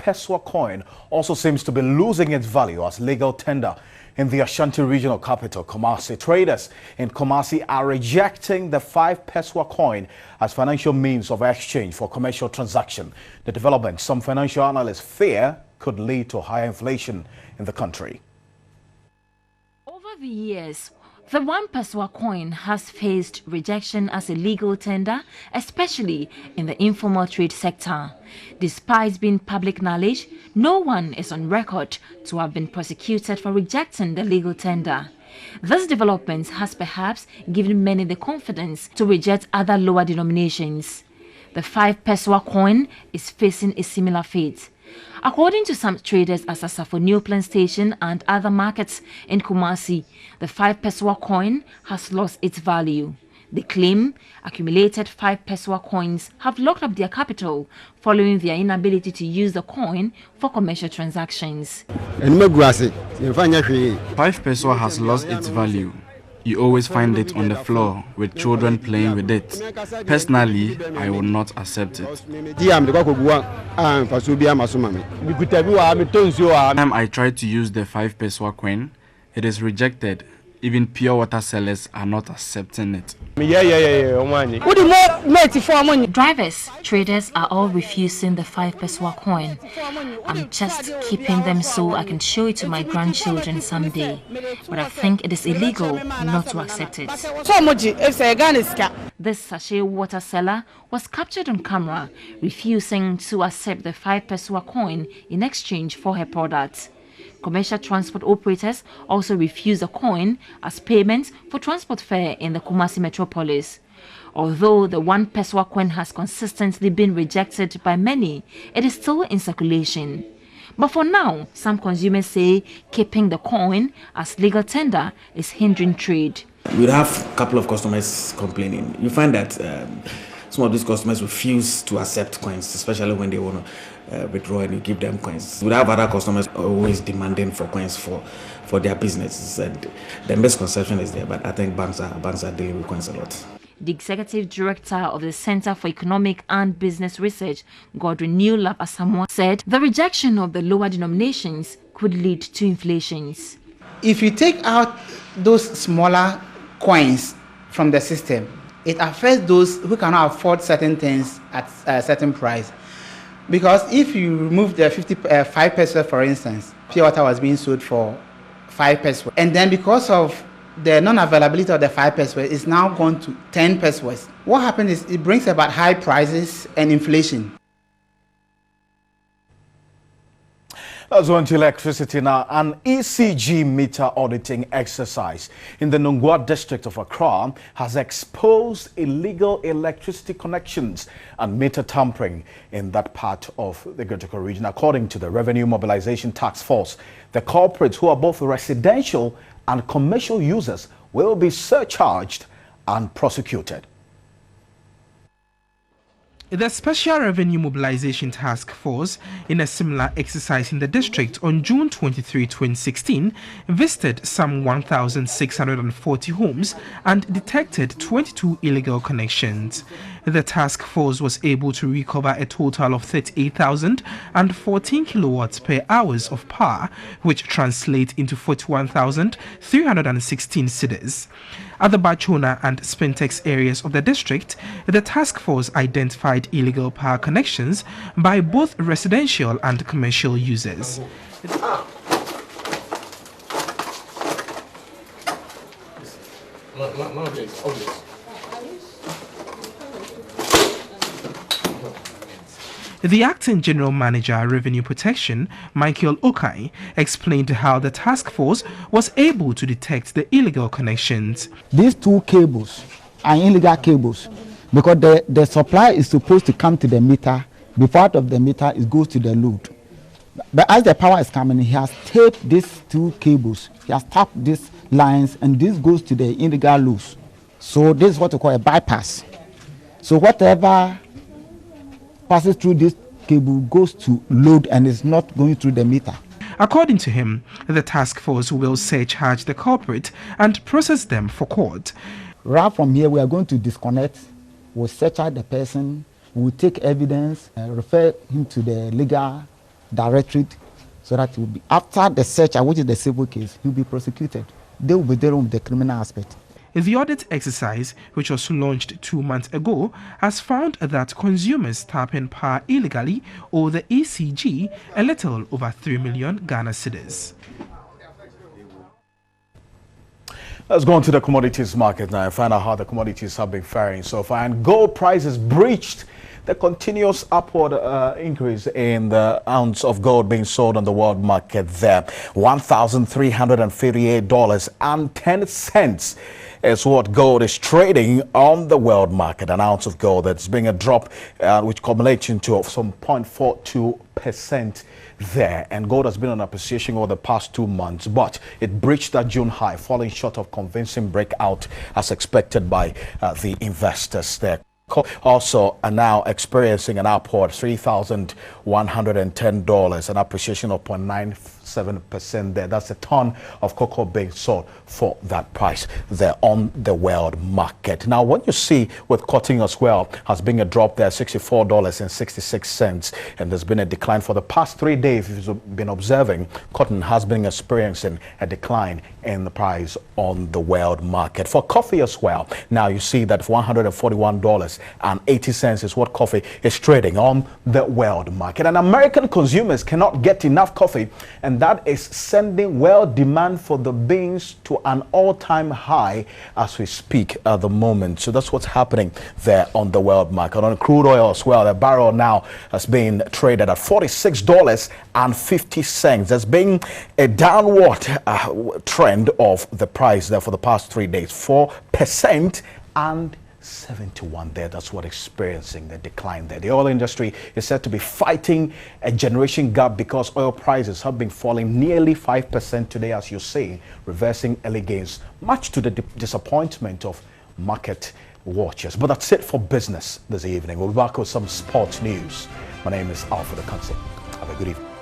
pesewa coin also seems to be losing its value as legal tender in the Ashanti regional capital, Kumasi. Traders in Kumasi are rejecting the 5 pesewa coin as financial means of exchange for commercial transaction. The development, some financial analysts fear, could lead to higher inflation in the country. Over the years, the 1 pesewa coin has faced rejection as a legal tender, especially in the informal trade sector. Despite being public knowledge, no one is on record to have been prosecuted for rejecting the legal tender. This development has perhaps given many the confidence to reject other lower denominations. The 5 pesewa coin is facing a similar fate. According to some traders at Asafo New Plant Station and other markets in Kumasi, the 5 pesewa coin has lost its value. They claim accumulated 5 pesewa coins have locked up their capital following their inability to use the coin for commercial transactions. 5 pesewa has lost its value. You always find it on the floor with children playing with it. Personally, I will not accept it. Time I tried to use the 5 pesewa coin, it is rejected. Even pure water sellers are not accepting it. Drivers, traders are all refusing the 5 pesewa coin. I'm just keeping them so I can show it to my grandchildren someday. But I think it is illegal not to accept it. This sachet water seller was captured on camera, refusing to accept the 5 pesewa coin in exchange for her product. Commercial transport operators also refuse the coin as payment for transport fare in the Kumasi metropolis. Although the 1 pesewa coin has consistently been rejected by many, it is still in circulation. But for now, some consumers say keeping the coin as legal tender is hindering trade. We have a couple of customers complaining. You find that some of these customers refuse to accept coins, especially when they want to withdraw and you give them coins. We have other customers always demanding for coins for their businesses, and the misconception is there, but I think banks are dealing with coins a lot. The executive director of the Center for Economic and Business Research, Godwin Newlap Asamoah, said the rejection of the lower denominations could lead to inflations. If you take out those smaller coins from the system, it affects those who cannot afford certain things at a certain price. Because if you remove the 5 pesewa, for instance, pure water was being sold for 5 pesewa, and then because of the non-availability of the 5 pesewa, it's now gone to 10 pesewas. What happens is it brings about high prices and inflation. Let's go into electricity now. An ECG meter auditing exercise in the Nungwa district of Accra has exposed illegal electricity connections and meter tampering in that part of the Greater Accra region. According to the Revenue Mobilization Task Force, the culprits, who are both residential and commercial users, will be surcharged and prosecuted. The Special Revenue Mobilization Task Force, in a similar exercise in the district on June 23, 2016, visited some 1,640 homes and detected 22 illegal connections. The task force was able to recover a total of 38,014 kilowatts per hour of power, which translates into 41,316 cedis. At the Bachona and Spintex areas of the district, the task force identified illegal power connections by both residential and commercial users. The Acting General Manager, Revenue Protection, Michael Okai, explained how the task force was able to detect the illegal connections. These 2 cables are illegal cables because the supply is supposed to come to the meter. Before out of the meter, it goes to the load. But as the power is coming, he has taped these 2 cables. He has tapped these lines, and this goes to the illegal loads. So this is what we call a bypass. So whatever passes through this cable goes to load and is not going through the meter. According to him, the task force will surcharge the culprit and process them for court. Right from here, we are going to disconnect, we'll surcharge the person, we'll take evidence, refer him to the legal directorate so that he will be, after the search, which is the civil case, he will be prosecuted. They will be dealing with the criminal aspect. The audit exercise, which was launched 2 months ago, has found that consumers tapping power illegally owe the ECG a little over 3 million Ghana cedis. Let's go on to the commodities market now and find out how the commodities have been faring so far. And gold prices breached the continuous upward increase in the ounce of gold being sold on the world market there. $1,338.10 is what gold is trading on the world market. An ounce of gold that's being a drop which cumulates into some 0.42% there, and gold has been on appreciation over the past 2 months, but it breached that June high, falling short of convincing breakout as expected by the investors there. Also are now experiencing an upward $3,110, an appreciation of 0.97% there. That's a ton of cocoa being sold for that price there on the world market. Now, what you see with cotton as well has been a drop there, $64.66, and there's been a decline for the past 3 days. If you've been observing, cotton has been experiencing a decline in the price on the world market. For coffee as well, now you see that $141.80 is what coffee is trading on the world market. And American consumers cannot get enough coffee, and that is sending world demand for the beans to an all-time high as we speak at the moment. So that's what's happening there on the world market. On crude oil as well, the barrel now has been traded at $46.50. There's been a downward trend of the price there for the past 3 days, 4% and 71 there. That's what experiencing the decline there. The oil industry is said to be fighting a generation gap because oil prices have been falling nearly 5% today, as you see, reversing early gains, much to the disappointment of market watchers. But that's it for business this evening. We'll be back with some sports news. My name is Alfred Akansi. Have a good evening.